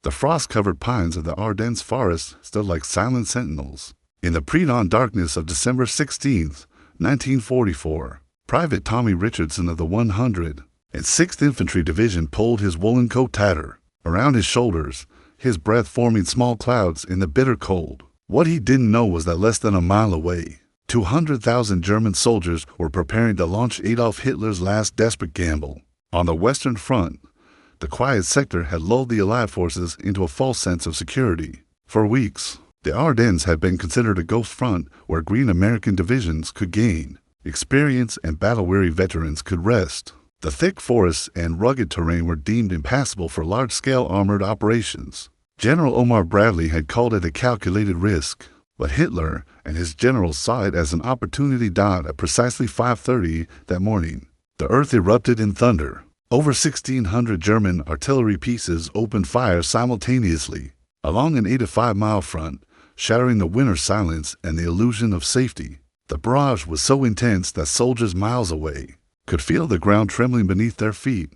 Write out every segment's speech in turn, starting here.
The frost-covered pines of the Ardennes forest stood like silent sentinels. In the pre-dawn darkness of December 16, 1944, Private Tommy Richardson of the 100th and 6th Infantry Division pulled his woolen coat tighter around his shoulders, his breath forming small clouds in the bitter cold. What he didn't know was that less than a mile away, 200,000 German soldiers were preparing to launch Adolf Hitler's last desperate gamble. On the Western Front, the quiet sector had lulled the Allied forces into a false sense of security. For weeks, the Ardennes had been considered a ghost front where green American divisions could gain experience and battle-weary veterans could rest. The thick forests and rugged terrain were deemed impassable for large-scale armored operations. General Omar Bradley had called it a calculated risk, but Hitler and his generals saw it as an opportunity dot at precisely 5:30 that morning. The earth erupted in thunder. Over 1,600 German artillery pieces opened fire simultaneously along an 85-mile front, shattering the winter silence and the illusion of safety. The barrage was so intense that soldiers miles away could feel the ground trembling beneath their feet.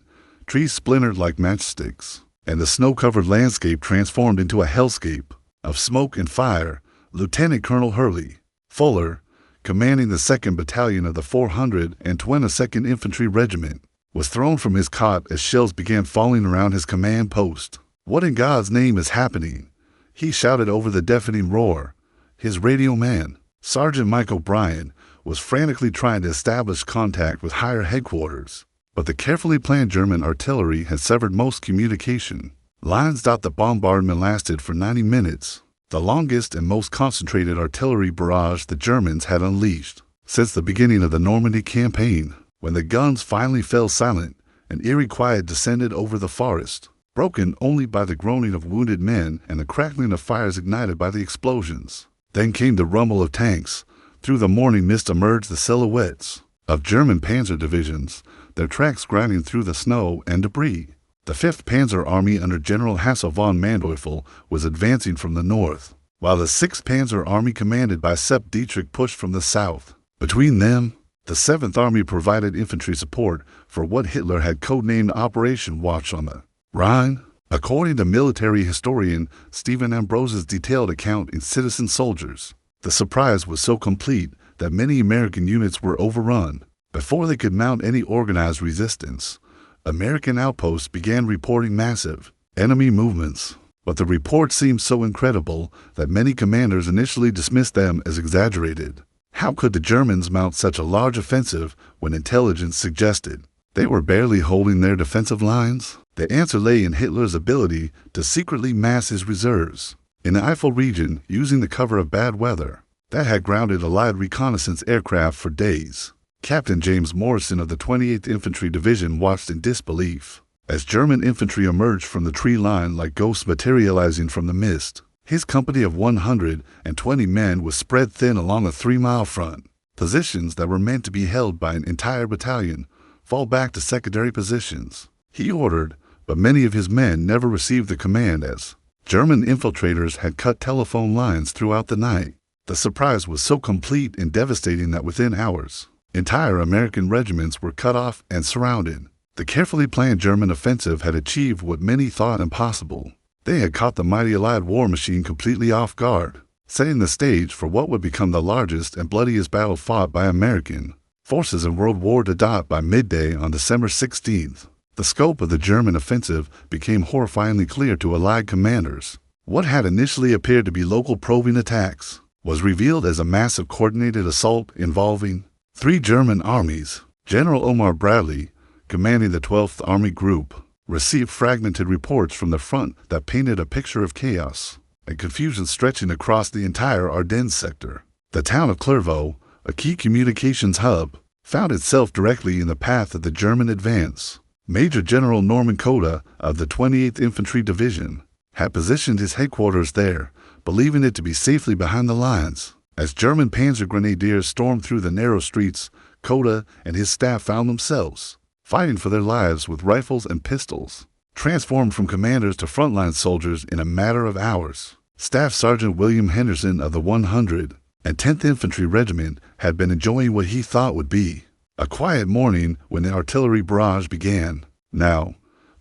Trees splintered like matchsticks, and the snow-covered landscape transformed into a hellscape of smoke and fire. Lieutenant Colonel Hurley Fuller, commanding the 2nd Battalion of the 422nd Infantry Regiment, was thrown from his cot as shells began falling around his command post. "What in God's name is happening?" he shouted over the deafening roar. His radio man, Sergeant Mike O'Brien, was frantically trying to establish contact with higher headquarters, but the carefully planned German artillery had severed most communication. Lines. The bombardment lasted for 90 minutes, the longest and most concentrated artillery barrage the Germans had unleashed since the beginning of the Normandy campaign. When the guns finally fell silent, an eerie quiet descended over the forest, broken only by the groaning of wounded men and the crackling of fires ignited by the explosions. Then came the rumble of tanks. Through the morning mist emerged the silhouettes of German panzer divisions, their tracks grinding through the snow and debris. The 5th Panzer Army under General Hassel von Manteuffel was advancing from the north, while the 6th Panzer Army commanded by Sepp Dietrich pushed from the south. Between them, the 7th Army provided infantry support for what Hitler had codenamed Operation Watch on the Rhine. According to military historian Stephen Ambrose's detailed account in Citizen Soldiers, the surprise was so complete that many American units were overrun. Before they could mount any organized resistance, American outposts began reporting massive enemy movements. But the reports seemed so incredible that many commanders initially dismissed them as exaggerated. How could the Germans mount such a large offensive when intelligence suggested they were barely holding their defensive lines? The answer lay in Hitler's ability to secretly mass his reserves in the Eifel region using the cover of bad weather that had grounded Allied reconnaissance aircraft for days. Captain James Morrison of the 28th Infantry Division watched in disbelief as German infantry emerged from the tree line like ghosts materializing from the mist. His company of 120 men was spread thin along a 3-mile front. Positions that were meant to be held by an entire battalion fall back to secondary positions. He ordered, but many of his men never received the command as German infiltrators had cut telephone lines throughout the night. The surprise was so complete and devastating that within hours, entire American regiments were cut off and surrounded. The carefully planned German offensive had achieved what many thought impossible. They had caught the mighty Allied war machine completely off guard, setting the stage for what would become the largest and bloodiest battle fought by American forces in World War II. By midday on December 16th, the scope of the German offensive became horrifyingly clear to Allied commanders. What had initially appeared to be local probing attacks was revealed as a massive coordinated assault involving 3 German armies. General Omar Bradley, commanding the 12th Army Group, received fragmented reports from the front that painted a picture of chaos and confusion stretching across the entire Ardennes sector. The town of Clairvaux, a key communications hub, found itself directly in the path of the German advance. Major General Norman Coda of the 28th Infantry Division had positioned his headquarters there, believing it to be safely behind the lines. As German panzer grenadiers stormed through the narrow streets, Coda and his staff found themselves fighting for their lives with rifles and pistols, transformed from commanders to frontline soldiers in a matter of hours. Staff Sergeant William Henderson of the 100th and 10th Infantry Regiment had been enjoying what he thought would be a quiet morning when the artillery barrage began. Now,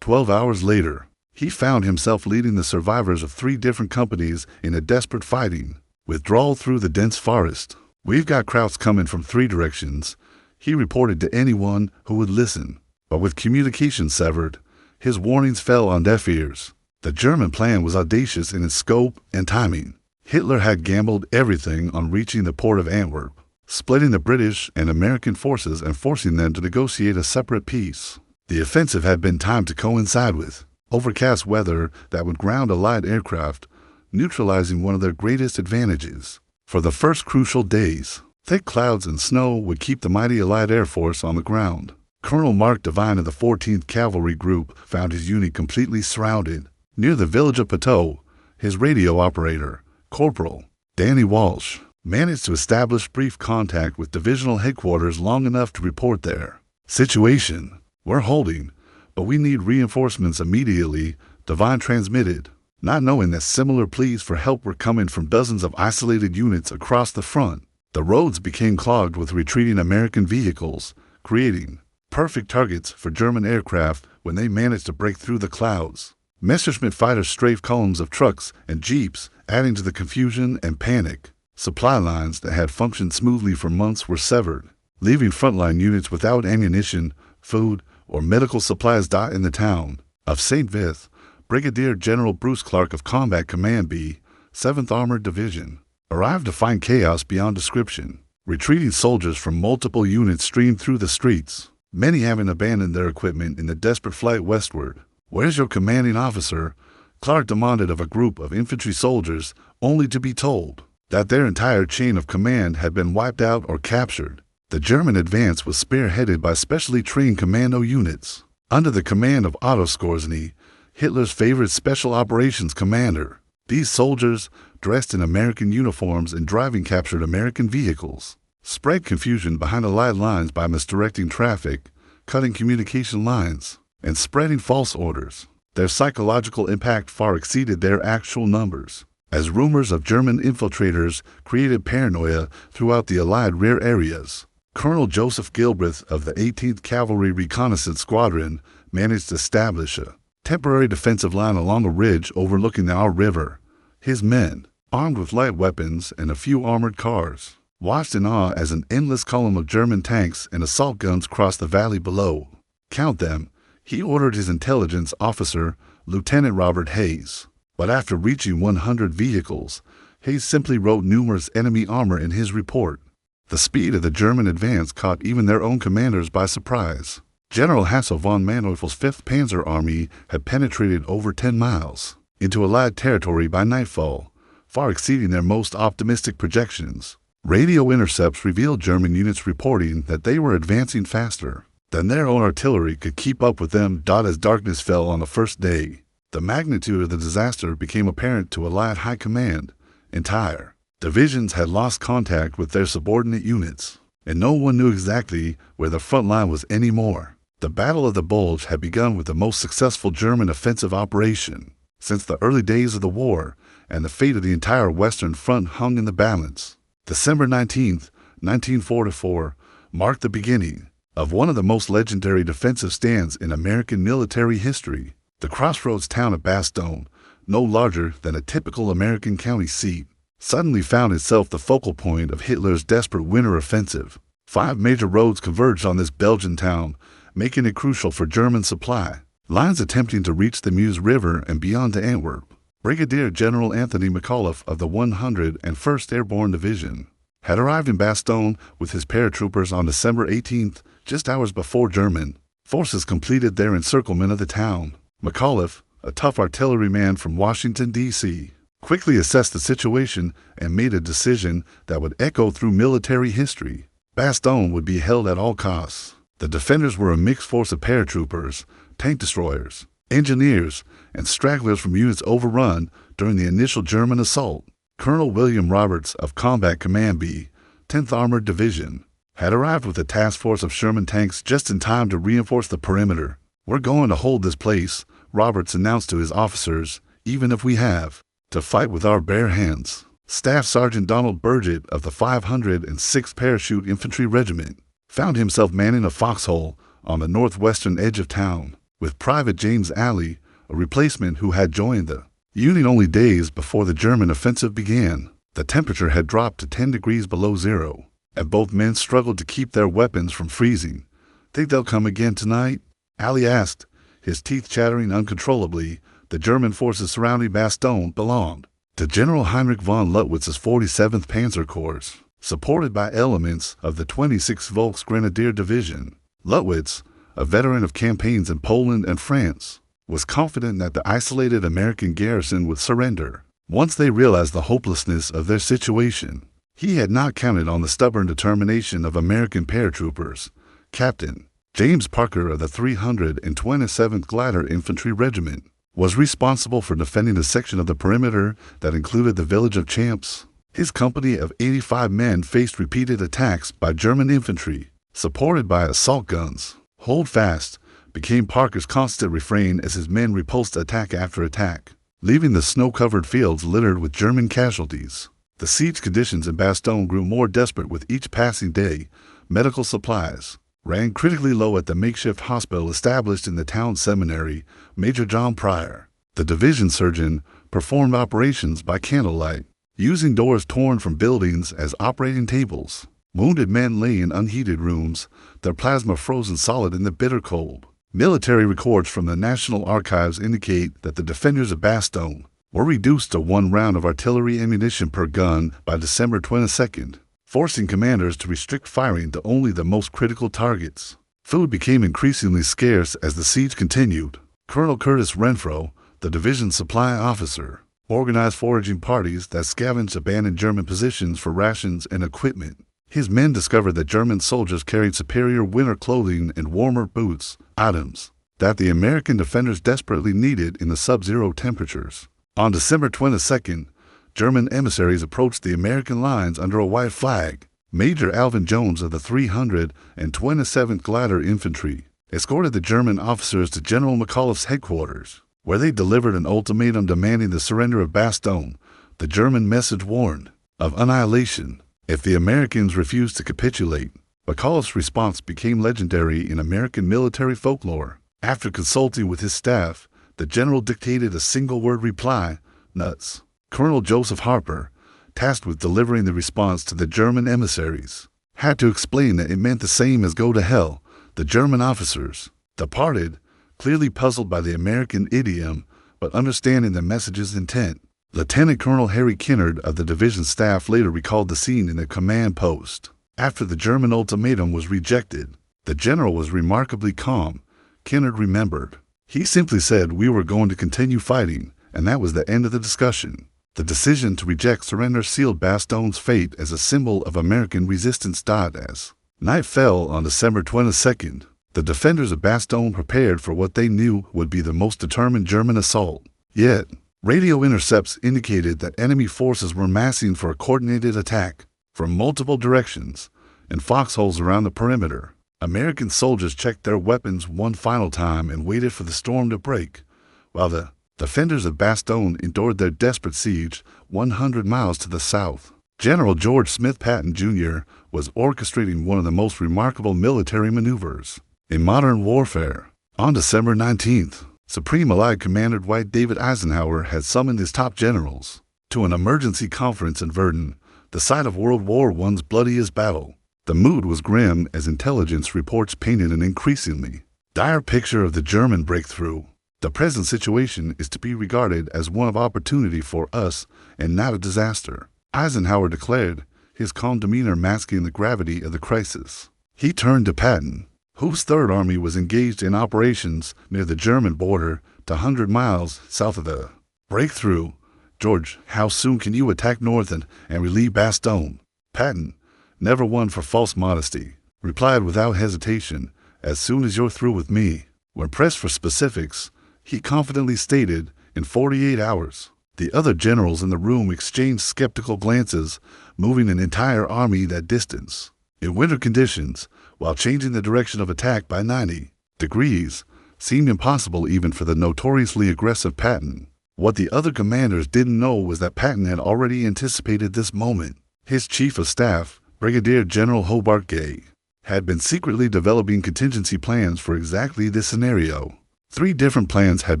12 hours later, He found himself leading the survivors of 3 different companies in a desperate fighting withdrawal through the dense forest. "We've got Krauts coming from 3 directions," he reported to anyone who would listen. But with communication severed, his warnings fell on deaf ears. The German plan was audacious in its scope and timing. Hitler had gambled everything on reaching the port of Antwerp, splitting the British and American forces and forcing them to negotiate a separate peace. The offensive had been timed to coincide with overcast weather that would ground Allied aircraft, neutralizing one of their greatest advantages. For the first crucial days, thick clouds and snow would keep the mighty Allied Air Force on the ground. Colonel Mark Devine of the 14th Cavalry Group found his unit completely surrounded. Near the village of Pateau, his radio operator, Corporal Danny Walsh, managed to establish brief contact with divisional headquarters long enough to report their situation. "We're holding, but we need reinforcements immediately," Devine transmitted, not knowing that similar pleas for help were coming from dozens of isolated units across the front. The roads became clogged with retreating American vehicles, creating perfect targets for German aircraft when they managed to break through the clouds. Messerschmitt fighters strafed columns of trucks and jeeps, adding to the confusion and panic. Supply lines that had functioned smoothly for months were severed, leaving frontline units without ammunition, food, or medical supplies in the town of St. Vith. Brigadier General Bruce Clark of Combat Command B, 7th Armored Division, arrived to find chaos beyond description. Retreating soldiers from multiple units streamed through the streets, many having abandoned their equipment in the desperate flight westward. "Where's your commanding officer?" Clark demanded of a group of infantry soldiers, only to be told that their entire chain of command had been wiped out or captured. The German advance was spearheaded by specially trained commando units, under the command of Otto Skorzeny, Hitler's favorite special operations commander. These soldiers, dressed in American uniforms and driving captured American vehicles, spread confusion behind Allied lines by misdirecting traffic, cutting communication lines, and spreading false orders. Their psychological impact far exceeded their actual numbers, as rumors of German infiltrators created paranoia throughout the Allied rear areas. Colonel Joseph Gilbreth of the 18th Cavalry Reconnaissance Squadron managed to establish a temporary defensive line along a ridge overlooking the Our River. His men, armed with light weapons and a few armored cars, watched in awe as an endless column of German tanks and assault guns crossed the valley below. "Count them," he ordered his intelligence officer, Lieutenant Robert Hayes. But after reaching 100 vehicles, Hayes simply wrote numerous enemy armor in his report. The speed of the German advance caught even their own commanders by surprise. General Hassel von Manteufel's 5th Panzer Army had penetrated over 10 miles into Allied territory by nightfall, far exceeding their most optimistic projections. Radio intercepts revealed German units reporting that they were advancing faster than their own artillery could keep up with them. As darkness fell on the first day, the magnitude of the disaster became apparent to Allied high command. Entire divisions had lost contact with their subordinate units, and no one knew exactly where the front line was anymore. The Battle of the Bulge had begun with the most successful German offensive operation since the early days of the war, and the fate of the entire Western Front hung in the balance. December 19th, 1944, marked the beginning of one of the most legendary defensive stands in American military history. The crossroads town of Bastogne, no larger than a typical American county seat, suddenly found itself the focal point of Hitler's desperate winter offensive. 5 major roads converged on this Belgian town, making it crucial for German supply lines attempting to reach the Meuse River and beyond to Antwerp. Brigadier General Anthony McAuliffe of the 101st Airborne Division had arrived in Bastogne with his paratroopers on December 18th, just hours before German forces completed their encirclement of the town. McAuliffe, a tough artilleryman from Washington, D.C., quickly assessed the situation and made a decision that would echo through military history. Bastogne would be held at all costs. The defenders were a mixed force of paratroopers, tank destroyers, engineers, and stragglers from units overrun during the initial German assault. Colonel William Roberts of Combat Command B, 10th Armored Division, had arrived with a task force of Sherman tanks just in time to reinforce the perimeter. "We're going to hold this place," Roberts announced to his officers, "even if we have to fight with our bare hands." Staff Sergeant Donald Burgett of the 506th Parachute Infantry Regiment found himself manning a foxhole on the northwestern edge of town, with Private James Alley, a a replacement who had joined the unit only days before the German offensive began. The temperature had dropped to 10 degrees below zero, and both men struggled to keep their weapons from freezing. "Think they'll come again tonight?" Ali asked, his teeth chattering uncontrollably. The German forces surrounding Bastogne belonged to General Heinrich von Luttwitz's 47th Panzer Corps, supported by elements of the 26th Volksgrenadier Division. Luttwitz, a veteran of campaigns in Poland and France, was confident that the isolated American garrison would surrender once they realized the hopelessness of their situation. He had not counted on the stubborn determination of American paratroopers. Captain James Parker of the 327th Glider Infantry Regiment was responsible for defending a section of the perimeter that included the village of Champs. His company of 85 men faced repeated attacks by German infantry, supported by assault guns. "Hold fast" became Parker's constant refrain as his men repulsed attack after attack, leaving the snow-covered fields littered with German casualties. The siege conditions in Bastogne grew more desperate with each passing day. Medical supplies ran critically low at the makeshift hospital established in the town seminary. Major John Pryor, the division surgeon, performed operations by candlelight, using doors torn from buildings as operating tables. Wounded men lay in unheated rooms, their plasma frozen solid in the bitter cold. Military records from the National Archives indicate that the defenders of Bastogne were reduced to 1 round of artillery ammunition per gun by December 22nd, forcing commanders to restrict firing to only the most critical targets. Food became increasingly scarce as the siege continued. Colonel Curtis Renfro, the division's supply officer, organized foraging parties that scavenged abandoned German positions for rations and equipment. His men discovered that German soldiers carried superior winter clothing and warmer boots, items that the American defenders desperately needed in the sub-zero temperatures. On December 22nd, German emissaries approached the American lines under a white flag. Major Alvin Jones of the 327th Glider Infantry escorted the German officers to General McAuliffe's headquarters, where they delivered an ultimatum demanding the surrender of Bastogne. The German message warned of annihilation if the Americans refused to capitulate. McAuliffe's response became legendary in American military folklore. After consulting with his staff, the general dictated a single-word reply: nuts. Colonel Joseph Harper, tasked with delivering the response to the German emissaries, had to explain that it meant the same as "go to hell." The German officers departed, clearly puzzled by the American idiom, but understanding the message's intent. Lieutenant Colonel Harry Kinnard of the division staff later recalled the scene in the command post. After the German ultimatum was rejected, the general was remarkably calm. Kinnard remembered. He simply said, "We were going to continue fighting," and that was the end of the discussion. The decision to reject surrender sealed Bastogne's fate as a symbol of American resistance. As night fell on December 22nd, the defenders of Bastogne prepared for what they knew would be the most determined German assault. Yet, radio intercepts indicated that enemy forces were massing for a coordinated attack from multiple directions and foxholes around the perimeter. American soldiers checked their weapons one final time and waited for the storm to break, while the defenders of Bastogne endured their desperate siege 100 miles to the south. General George Smith Patton, Jr. was orchestrating one of the most remarkable military maneuvers in modern warfare. On December 19th, Supreme Allied Commander Dwight David Eisenhower had summoned his top generals to an emergency conference in Verdun, the site of World War I's bloodiest battle. The mood was grim as intelligence reports painted an increasingly dire picture of the German breakthrough. "The present situation is to be regarded as one of opportunity for us and not a disaster," Eisenhower declared, his calm demeanor masking the gravity of the crisis. He turned to Patton, whose Third Army was engaged in operations near the German border to 100 miles south of the breakthrough. "George, how soon can you attack north and relieve Bastogne?" Patton, never one for false modesty, replied without hesitation, "As soon as you're through with me." When pressed for specifics, he confidently stated, "in 48 hours." The other generals in the room exchanged skeptical glances, moving an entire army that distance in winter conditions, while changing the direction of attack by 90 degrees, seemed impossible even for the notoriously aggressive Patton. What the other commanders didn't know was that Patton had already anticipated this moment. His chief of staff, Brigadier General Hobart Gay, had been secretly developing contingency plans for exactly this scenario. 3 different plans had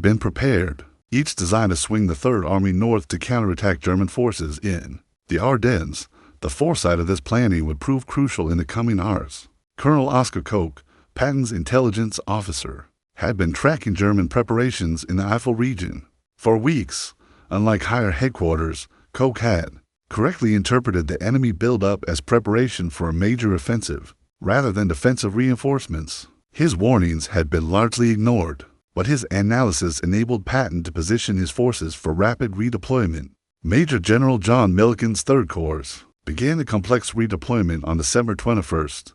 been prepared, each designed to swing the Third Army north to counterattack German forces in the Ardennes. The foresight of this planning would prove crucial in the coming hours. Colonel Oscar Koch, Patton's intelligence officer, had been tracking German preparations in the Eifel region. For weeks, unlike higher headquarters, Koch had correctly interpreted the enemy buildup as preparation for a major offensive, rather than defensive reinforcements. His warnings had been largely ignored, but his analysis enabled Patton to position his forces for rapid redeployment. Major General John Milliken's Third Corps began the complex redeployment on December 21st.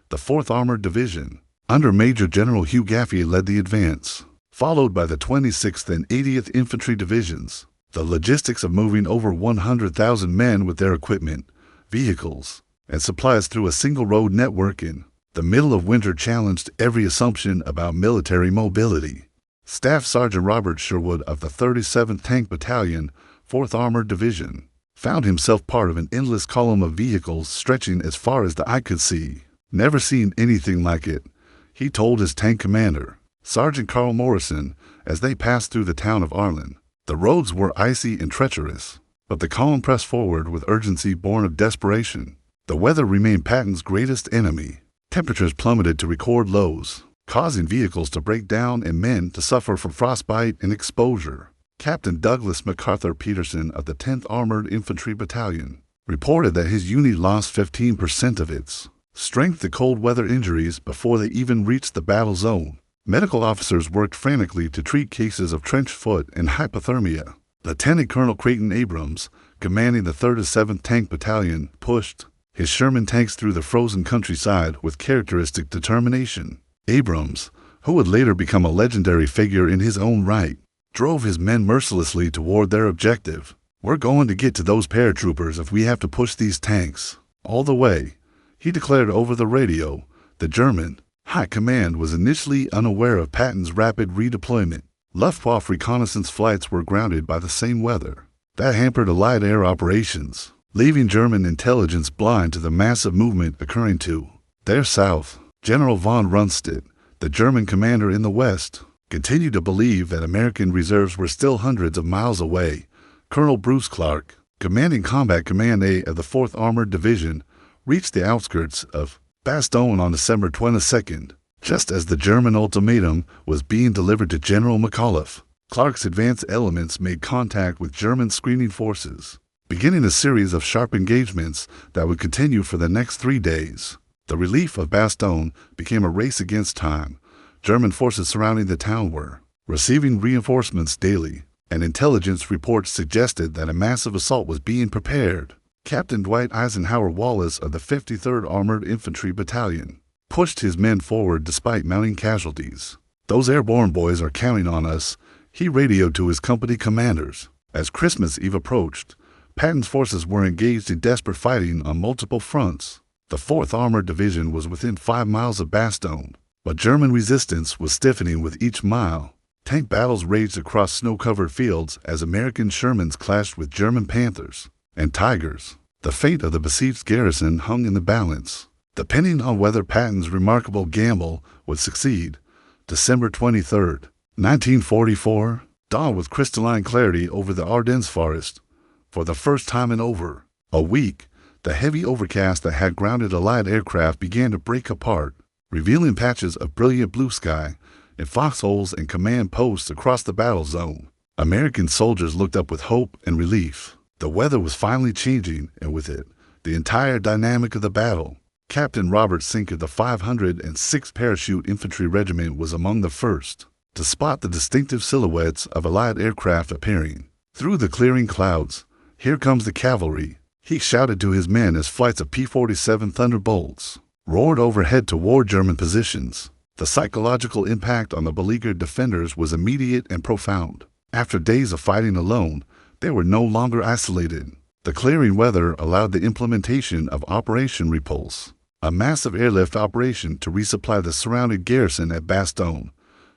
The 4th Armored Division, under Major General Hugh Gaffey, led the advance, followed by the 26th and 80th Infantry Divisions. The logistics of moving over 100,000 men with their equipment, vehicles, and supplies through a single road network in the middle of winter challenged every assumption about military mobility. Staff Sergeant Robert Sherwood of the 37th Tank Battalion, 4th Armored Division, found himself part of an endless column of vehicles stretching as far as the eye could see. Never seen anything like it, he told his tank commander, Sergeant Carl Morrison, as they passed through the town of Arlen. The roads were icy and treacherous, but the column pressed forward with urgency born of desperation. The weather remained Patton's greatest enemy. Temperatures plummeted to record lows, causing vehicles to break down and men to suffer from frostbite and exposure. Captain Douglas MacArthur Peterson of the 10th Armored Infantry Battalion reported that his unit lost 15% of its strength to cold weather injuries before they even reached the battle zone. Medical officers worked frantically to treat cases of trench foot and hypothermia. Lieutenant Colonel Creighton Abrams, commanding the 37th Tank Battalion, pushed his Sherman tanks through the frozen countryside with characteristic determination. Abrams, who would later become a legendary figure in his own right, drove his men mercilessly toward their objective. "We're going to get to those paratroopers if we have to push these tanks all the way," he declared over the radio. The German High Command was initially unaware of Patton's rapid redeployment. Luftwaffe reconnaissance flights were grounded by the same weather. That hampered Allied air operations, leaving German intelligence blind to the massive movement occurring to their south. General von Rundstedt, the German commander in the west, continued to believe that American reserves were still hundreds of miles away. Colonel Bruce Clark, commanding Combat Command A of the 4th Armored Division, reached the outskirts of Bastogne on December 22nd, just as the German ultimatum was being delivered to General McAuliffe. Clark's advance elements made contact with German screening forces, beginning a series of sharp engagements that would continue for the next 3 days. The relief of Bastogne became a race against time. German forces surrounding the town were receiving reinforcements daily, and intelligence reports suggested that a massive assault was being prepared. Captain Dwight Eisenhower Wallace of the 53rd Armored Infantry Battalion pushed his men forward despite mounting casualties. "Those airborne boys are counting on us," he radioed to his company commanders. As Christmas Eve approached, Patton's forces were engaged in desperate fighting on multiple fronts. The 4th Armored Division was within 5 miles of Bastogne, but German resistance was stiffening with each mile. Tank battles raged across snow-covered fields as American Shermans clashed with German Panthers and Tigers. The fate of the besieged garrison hung in the balance, depending on whether Patton's remarkable gamble would succeed. December 23rd, 1944, dawned with crystalline clarity over the Ardennes forest. For the first time in over a week, the heavy overcast that had grounded Allied aircraft began to break apart, revealing patches of brilliant blue sky and foxholes and command posts across the battle zone. American soldiers looked up with hope and relief. The weather was finally changing, and with it, the entire dynamic of the battle. Captain Robert Sink of the 506th Parachute Infantry Regiment was among the first to spot the distinctive silhouettes of Allied aircraft appearing through the clearing clouds. "Here comes the cavalry," he shouted to his men as flights of P-47 Thunderbolts roared overhead toward German positions. The psychological impact on the beleaguered defenders was immediate and profound. After days of fighting alone, they were no longer isolated. The clearing weather allowed the implementation of Operation Repulse, a massive airlift operation to resupply the surrounded garrison at Bastogne.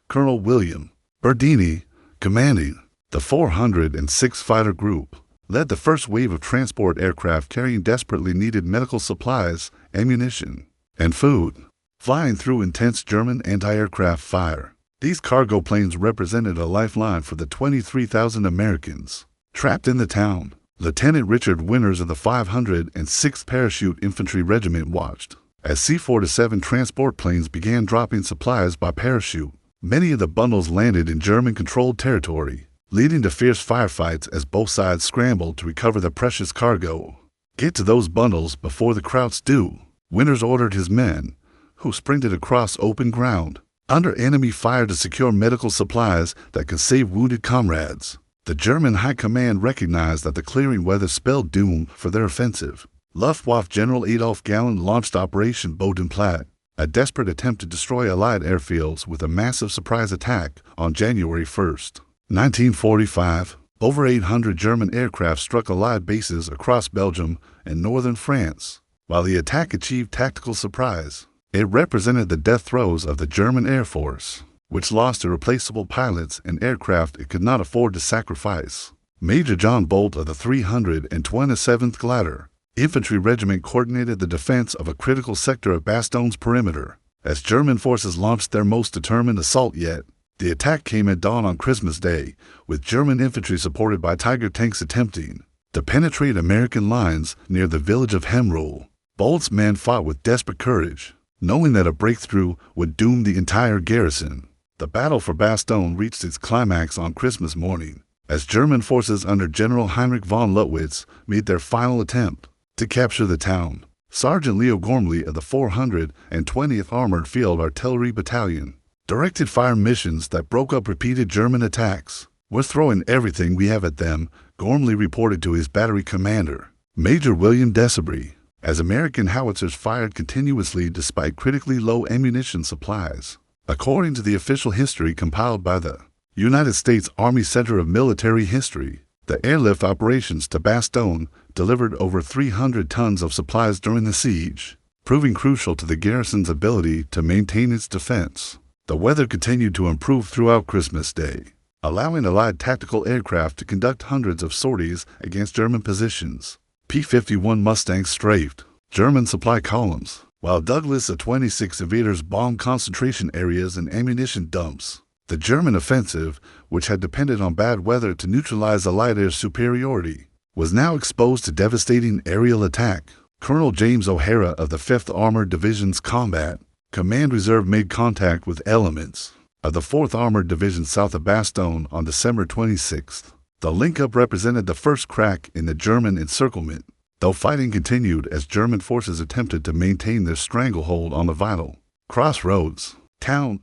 Colonel William Berdini, commanding the 406th Fighter Group, led the first wave of transport aircraft carrying desperately needed medical supplies, ammunition, and food. Flying through intense German anti-aircraft fire, These cargo planes represented a lifeline for the 23,000 Americans trapped in the town. Lieutenant Richard Winters of the 506th Parachute Infantry Regiment watched as C-47 transport planes began dropping supplies by parachute. Many of the bundles landed in German-controlled territory, leading to fierce firefights as both sides scrambled to recover the precious cargo. "Get to those bundles before the Krauts do," Winters ordered his men, who sprinted across open ground, under enemy fire to secure medical supplies that could save wounded comrades. The German High Command recognized that the clearing weather spelled doom for their offensive. Luftwaffe General Adolf Galland launched Operation Bodenplatte, a desperate attempt to destroy Allied airfields with a massive surprise attack on January 1, 1945. Over 800 German aircraft struck Allied bases across Belgium and northern France. While the attack achieved tactical surprise, it represented the death throes of the German Air Force, which lost irreplaceable pilots and aircraft it could not afford to sacrifice. Major John Bolt of the 327th Glider Infantry Regiment coordinated the defense of a critical sector of Bastion's perimeter. As German forces launched their most determined assault yet, the attack came at dawn on Christmas Day, with German infantry supported by Tiger tanks attempting to penetrate American lines near the village of Hemrul. Bolt's men fought with desperate courage, knowing that a breakthrough would doom the entire garrison. The battle for Bastogne reached its climax on Christmas morning, as German forces under General Heinrich von Luttwitz made their final attempt to capture the town. Sergeant Leo Gormley of the 420th Armored Field Artillery Battalion directed fire missions that broke up repeated German attacks. "We're throwing everything we have at them," Gormley reported to his battery commander, Major William Desabry, as American howitzers fired continuously despite critically low ammunition supplies. According to the official history compiled by the United States Army Center of Military History, the airlift operations to Bastogne delivered over 300 tons of supplies during the siege, proving crucial to the garrison's ability to maintain its defense. The weather continued to improve throughout Christmas Day, allowing Allied tactical aircraft to conduct hundreds of sorties against German positions. P-51 Mustangs strafed German supply columns, while Douglas A-26 invaders bombed concentration areas and ammunition dumps. The German offensive, which had depended on bad weather to neutralize Allied air superiority, was now exposed to devastating aerial attack. Colonel James O'Hara of the 5th Armored Division's Combat Command Reserve made contact with elements of the 4th Armored Division south of Bastogne on December 26th. The link-up represented the first crack in the German encirclement, though fighting continued as German forces attempted to maintain their stranglehold on the vital crossroads town.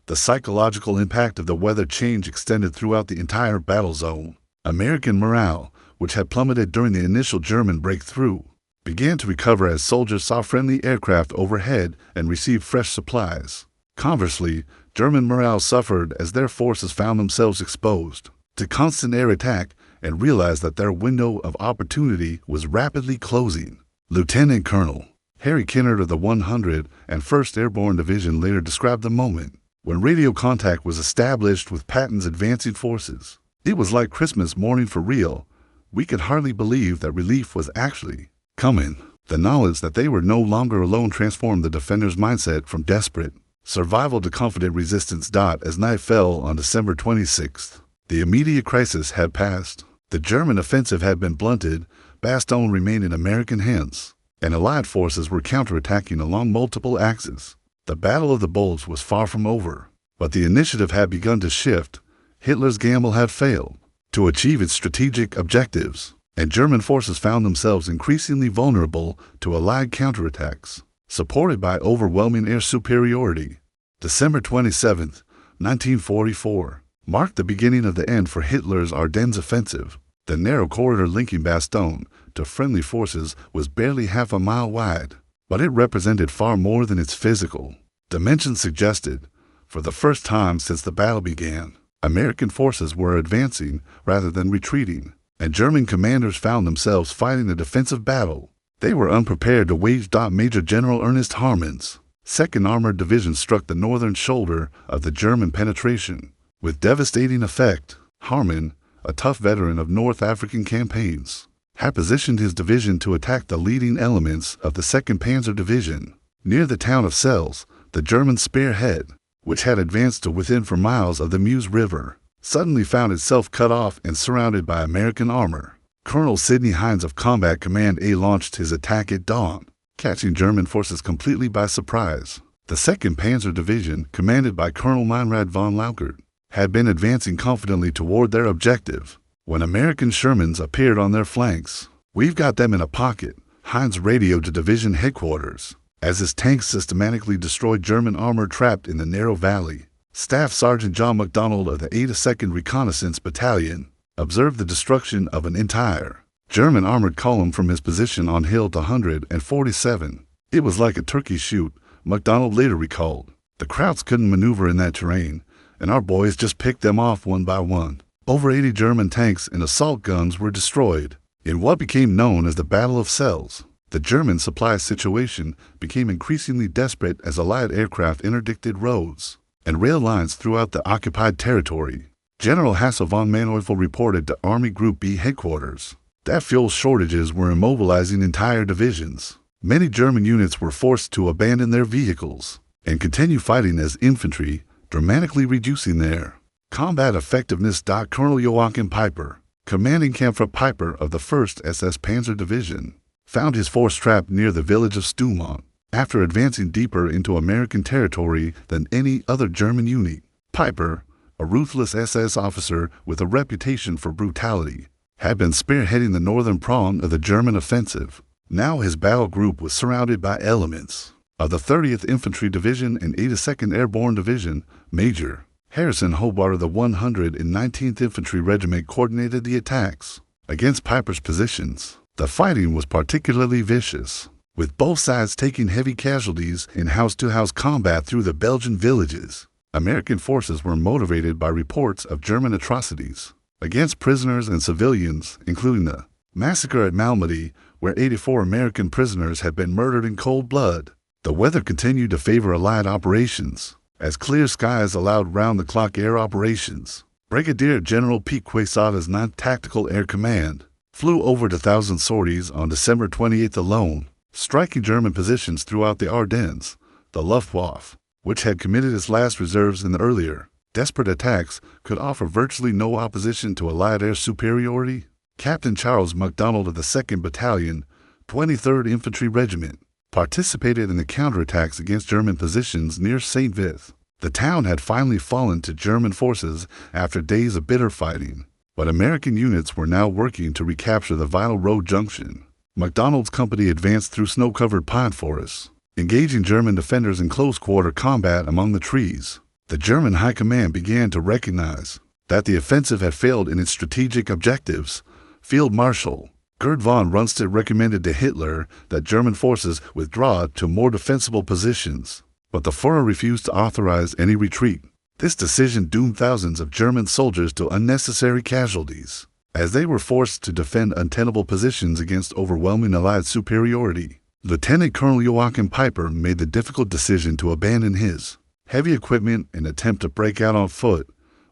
The psychological impact of the weather change extended throughout the entire battle zone. American morale, which had plummeted during the initial German breakthrough, began to recover as soldiers saw friendly aircraft overhead and received fresh supplies. Conversely, German morale suffered as their forces found themselves exposed to constant air attack and realized that their window of opportunity was rapidly closing. Lieutenant Colonel Harry Kinnard of the 101st Airborne Division later described the moment when radio contact was established with Patton's advancing forces. "It was like Christmas morning for real. We could hardly believe that relief was actually coming." The knowledge that they were no longer alone transformed the defenders' mindset from desperate survival to confident resistance. As night fell on December 26th, the immediate crisis had passed. The German offensive had been blunted, Bastogne remained in American hands, and Allied forces were counterattacking along multiple axes. The Battle of the Bulge was far from over, but the initiative had begun to shift. Hitler's gamble had failed to achieve its strategic objectives, and German forces found themselves increasingly vulnerable to Allied counterattacks, supported by overwhelming air superiority. December 27, 1944, marked the beginning of the end for Hitler's Ardennes offensive. The narrow corridor linking Bastogne to friendly forces was barely half a mile wide, but it represented far more than its physical dimensions suggested. For the first time since the battle began, American forces were advancing rather than retreating, and German commanders found themselves fighting a defensive battle they were unprepared to wage. Major General Ernest Harman's 2nd Armored Division struck the northern shoulder of the German penetration with devastating effect. Harman, a tough veteran of North African campaigns, had positioned his division to attack the leading elements of the 2nd Panzer Division near the town of Celles. The German spearhead which had advanced to within 4 miles of the Meuse River, suddenly found itself cut off and surrounded by American armor. Colonel Sidney Hines of Combat Command A launched his attack at dawn, catching German forces completely by surprise. The 2nd Panzer Division, commanded by Colonel Meinrad von Laukert, had been advancing confidently toward their objective when American Shermans appeared on their flanks. "We've got them in a pocket," Hines radioed to division headquarters, as his tanks systematically destroyed German armor trapped in the narrow valley. Staff Sergeant John MacDonald of the 82nd Reconnaissance Battalion observed the destruction of an entire German armored column from his position on Hill 147. "It was like a turkey shoot," MacDonald later recalled. "The Krauts couldn't maneuver in that terrain, and our boys just picked them off one by one." Over 80 German tanks and assault guns were destroyed. In what became known as the Battle of Sels, the German supply situation became increasingly desperate as Allied aircraft interdicted roads and rail lines throughout the occupied territory. General Hassel von Manteuffel reported to Army Group B headquarters that fuel shortages were immobilizing entire divisions. Many German units were forced to abandon their vehicles and continue fighting as infantry, dramatically reducing their combat effectiveness. Colonel Joachim Peiper, commanding Kampfgruppe Peiper of the 1st SS Panzer Division, found his force trapped near the village of Stoumont. After advancing deeper into American territory than any other German unit, Peiper, a ruthless SS officer with a reputation for brutality, had been spearheading the northern prong of the German offensive. Now his battle group was surrounded by elements of the 30th Infantry Division and 82nd Airborne Division. Major Harrison Hobart of the 119th Infantry Regiment coordinated the attacks against Peiper's positions. The fighting was particularly vicious, with both sides taking heavy casualties in house-to-house combat through the Belgian villages. American forces were motivated by reports of German atrocities against prisoners and civilians, including the massacre at Malmedy, where 84 American prisoners had been murdered in cold blood. The weather continued to favor Allied operations, as clear skies allowed round-the-clock air operations. Brigadier General Pete Quesada's 9th Tactical Air Command flew over 1,000 sorties on December 28 alone, striking German positions throughout the Ardennes. The Luftwaffe, which had committed its last reserves in the earlier desperate attacks, could offer virtually no opposition to Allied air superiority. Captain Charles MacDonald of the 2nd Battalion, 23rd Infantry Regiment, participated in the counterattacks against German positions near St. Vith. The town had finally fallen to German forces after days of bitter fighting, but American units were now working to recapture the vital road junction. MacDonald's company advanced through snow-covered pine forests, engaging German defenders in close-quarter combat among the trees. The German High Command began to recognize that the offensive had failed in its strategic objectives. Field Marshal Gerd von Rundstedt recommended to Hitler that German forces withdraw to more defensible positions, but the Führer refused to authorize any retreat. This decision doomed thousands of German soldiers to unnecessary casualties, as they were forced to defend untenable positions against overwhelming Allied superiority. Lieutenant Colonel Joachim Peiper made the difficult decision to abandon his heavy equipment and attempt to break out on foot.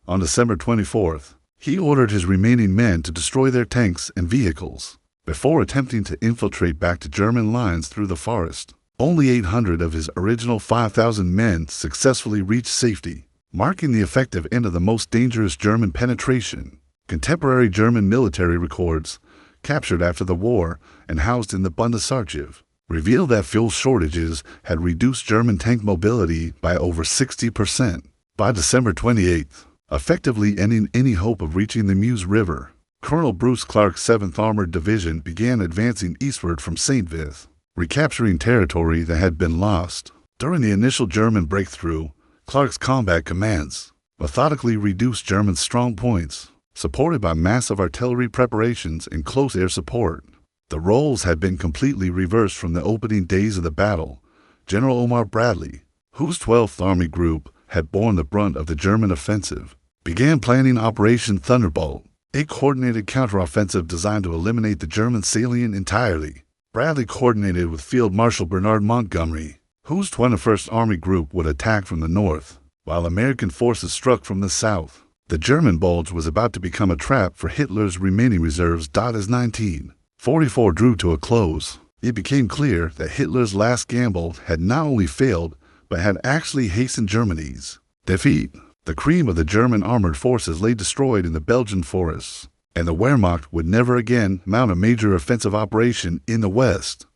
On December 24th, he ordered his remaining men to destroy their tanks and vehicles before attempting to infiltrate back to German lines through the forest. Only 800 of his original 5,000 men successfully reached safety, marking the effective end of the most dangerous German penetration. Contemporary German military records, captured after the war and housed in the Bundesarchiv, revealed that fuel shortages had reduced German tank mobility by over 60%. By December 28th, effectively ending any hope of reaching the Meuse River, Colonel Bruce Clark's 7th Armored Division began advancing eastward from St. Vith, recapturing territory that had been lost. During the initial German breakthrough, Clark's combat commands methodically reduced German strong points, supported by massive artillery preparations and close air support. The roles had been completely reversed from the opening days of the battle. General Omar Bradley, whose 12th Army Group had borne the brunt of the German offensive, began planning Operation Thunderbolt, a coordinated counteroffensive designed to eliminate the German salient entirely. Bradley coordinated with Field Marshal Bernard Montgomery, whose 21st Army Group would attack from the north, while American forces struck from the south. The German Bulge was about to become a trap for Hitler's remaining reserves. As 1944 drew to a close, it became clear that Hitler's last gamble had not only failed, but had actually hastened Germany's Defeat. The cream of the German armored forces lay destroyed in the Belgian forests, and the Wehrmacht would never again mount a major offensive operation in the West.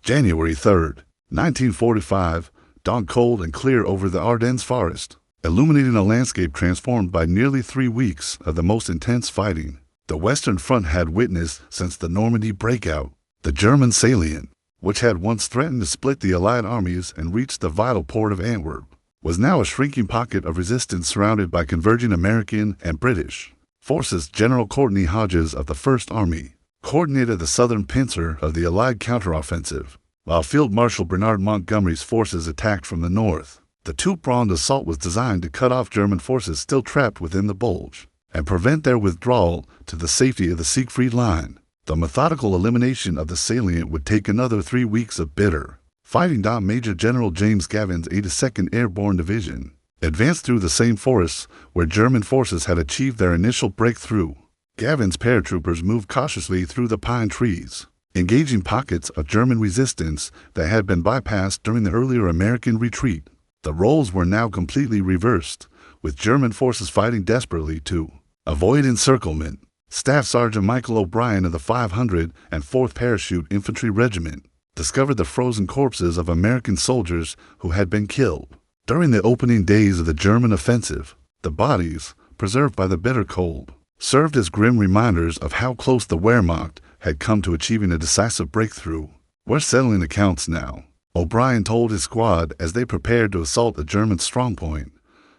January 3rd, 1945, dawned cold and clear over the Ardennes forest, illuminating a landscape transformed by nearly 3 weeks of the most intense fighting the Western Front had witnessed since the Normandy breakout. The German salient, which had once threatened to split the Allied armies and reach the vital port of Antwerp, was now a shrinking pocket of resistance surrounded by converging American and British forces. General Courtney Hodges of the First Army coordinated the southern pincer of the Allied counteroffensive, while Field Marshal Bernard Montgomery's forces attacked from the north. The two-pronged assault was designed to cut off German forces still trapped within the Bulge and prevent their withdrawal to the safety of the Siegfried Line. The methodical elimination of the salient would take another 3 weeks of bitter fighting. Major General James Gavin's 82nd Airborne Division advanced through the same forests where German forces had achieved their initial breakthrough. Gavin's paratroopers moved cautiously through the pine trees, engaging pockets of German resistance that had been bypassed during the earlier American retreat. The roles were now completely reversed, with German forces fighting desperately to avoid encirclement. Staff Sergeant Michael O'Brien of the 504th Parachute Infantry Regiment discovered the frozen corpses of American soldiers who had been killed during the opening days of the German offensive. The bodies, preserved by the bitter cold, served as grim reminders of how close the Wehrmacht had come to achieving a decisive breakthrough. "We're settling accounts now," O'Brien told his squad as they prepared to assault a German strongpoint.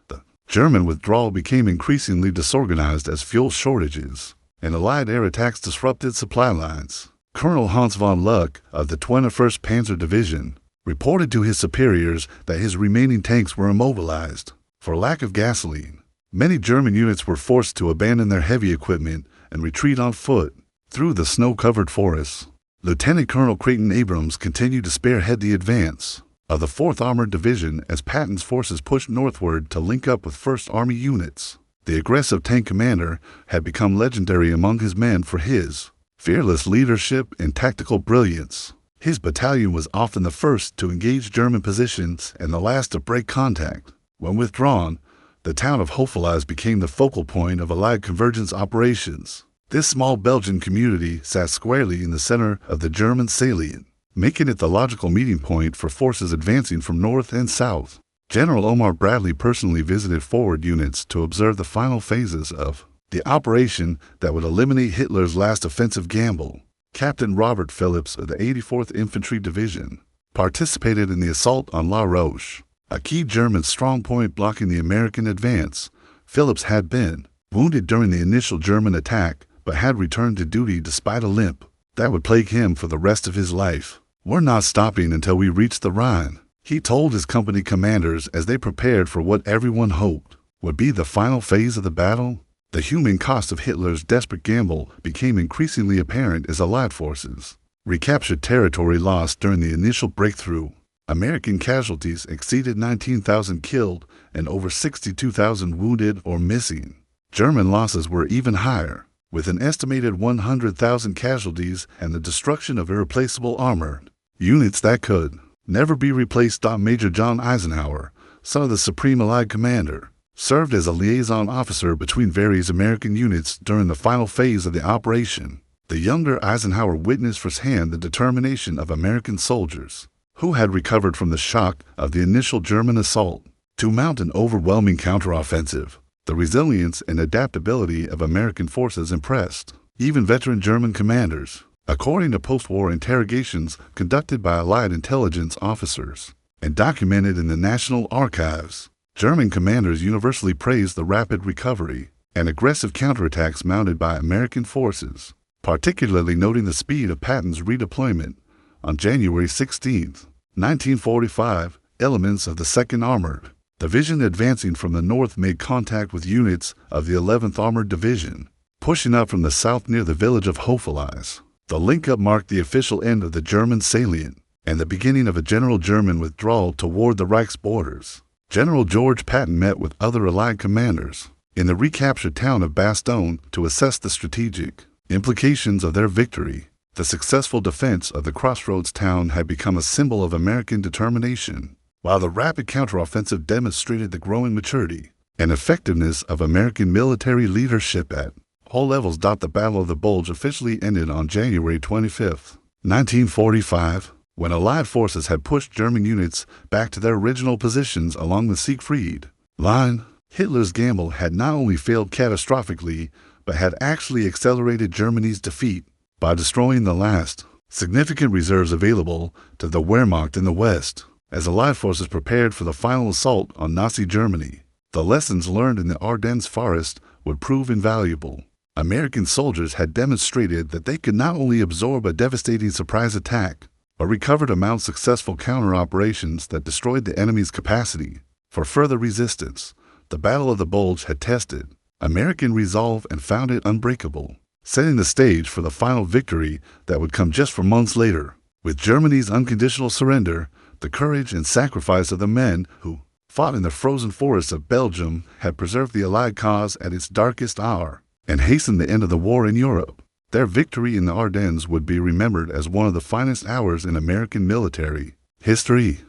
The German withdrawal became increasingly disorganized as fuel shortages and Allied air attacks disrupted supply lines. Colonel Hans von Luck of the 21st Panzer Division reported to his superiors that his remaining tanks were immobilized for lack of gasoline. Many German units were forced to abandon their heavy equipment and retreat on foot through the snow-covered forests. Lieutenant Colonel Creighton Abrams continued to spearhead the advance of the 4th Armored Division as Patton's forces pushed northward to link up with 1st Army units. The aggressive tank commander had become legendary among his men for his fearless leadership and tactical brilliance. His battalion was often the first to engage German positions and the last to break contact. When withdrawn, the town of Hofelize became the focal point of Allied convergence operations. This small Belgian community sat squarely in the center of the German salient, making it the logical meeting point for forces advancing from north and south. General Omar Bradley personally visited forward units to observe the final phases of the operation that would eliminate Hitler's last offensive gamble. Captain Robert Phillips of the 84th Infantry Division participated in the assault on La Roche, a key German strongpoint blocking the American advance. Phillips had been wounded during the initial German attack, but had returned to duty despite a limp that would plague him for the rest of his life. "We're not stopping until we reach the Rhine," he told his company commanders as they prepared for what everyone hoped would be the final phase of the battle. The human cost of Hitler's desperate gamble became increasingly apparent as Allied forces recaptured territory lost during the initial breakthrough. American casualties exceeded 19,000 killed and over 62,000 wounded or missing. German losses were even higher, with an estimated 100,000 casualties and the destruction of irreplaceable armored units that could never be replaced. Major John Eisenhower, son of the Supreme Allied Commander, served as a liaison officer between various American units during the final phase of the operation. The younger Eisenhower witnessed firsthand the determination of American soldiers, who had recovered from the shock of the initial German assault, to mount an overwhelming counteroffensive. The resilience and adaptability of American forces impressed even veteran German commanders. According to post-war interrogations conducted by Allied intelligence officers and documented in the National Archives, German commanders universally praised the rapid recovery and aggressive counterattacks mounted by American forces, particularly noting the speed of Patton's redeployment. On January 16, 1945, elements of the 2nd Armored Division advancing from the north made contact with units of the 11th Armored Division, pushing up from the south near the village of Hofelize. The link-up marked the official end of the German salient and the beginning of a general German withdrawal toward the Reich's borders. General George Patton met with other Allied commanders in the recaptured town of Bastogne to assess the strategic implications of their victory. The successful defense of the crossroads town had become a symbol of American determination, While the rapid counteroffensive demonstrated the growing maturity and effectiveness of American military leadership at all levels. The Battle of the Bulge officially ended on January 25, 1945, when Allied forces had pushed German units back to their original positions along the Siegfried Line. Hitler's gamble had not only failed catastrophically, but had actually accelerated Germany's defeat by destroying the last significant reserves available to the Wehrmacht in the West. As Allied forces prepared for the final assault on Nazi Germany, the lessons learned in the Ardennes forest would prove invaluable. American soldiers had demonstrated that they could not only absorb a devastating surprise attack, but recover to mount successful counter-operations that destroyed the enemy's capacity for further resistance. The Battle of the Bulge had tested American resolve and found it unbreakable, setting the stage for the final victory that would come just 4 months later. With Germany's unconditional surrender, the courage and sacrifice of the men who fought in the frozen forests of Belgium had preserved the Allied cause at its darkest hour and hastened the end of the war in Europe. Their victory in the Ardennes would be remembered as one of the finest hours in American military history.